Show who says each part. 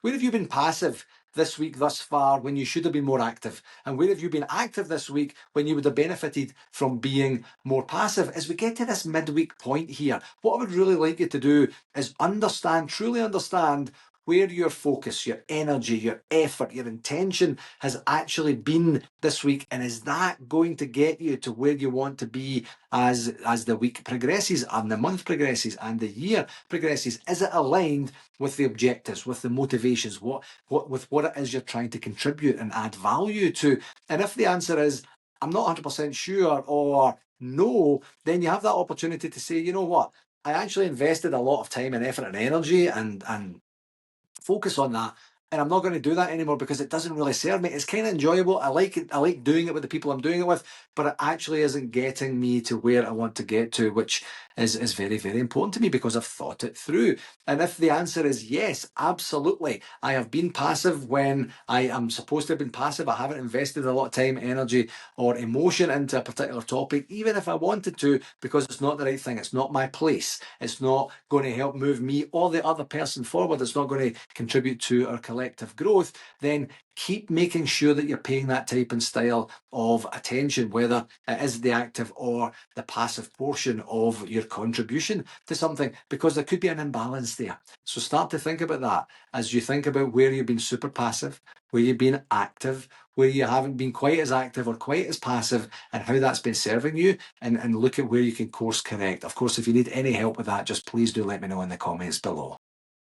Speaker 1: Where have you been passive this week thus far when you should have been more active? And where have you been active this week when you would have benefited from being more passive? As we get to this midweek point here, what I would really like you to do is understand, truly understand, where your focus, your energy, your effort, your intention has actually been this week, and is that going to get you to where you want to be as the week progresses and the month progresses and the year progresses? Is it aligned with the objectives, with the motivations, with what it is you're trying to contribute and add value to? And if the answer is I'm not 100% sure, or no, then you have that opportunity to say, you know what, I actually invested a lot of time and effort and energy and focus on that. And I'm not going to do that anymore because it doesn't really serve me. It's kind of enjoyable. I like it. I like doing it with the people I'm doing it with, but it actually isn't getting me to where I want to get to, which is very, very important to me because I've thought it through. And if the answer is yes, absolutely, I have been passive when I am supposed to have been passive. I haven't invested a lot of time, energy, or emotion into a particular topic, even if I wanted to, because it's not the right thing. It's not my place. It's not going to help move me or the other person forward. It's not going to contribute to our collective growth. Then keep making sure that you're paying that type and style of attention, whether it is the active or the passive portion of your contribution to something, because there could be an imbalance there. So start to think about that as you think about where you've been super passive, where you've been active, where you haven't been quite as active or quite as passive, and how that's been serving you, and look at where you can course correct. Of course, if you need any help with that, just please do let me know in the comments below.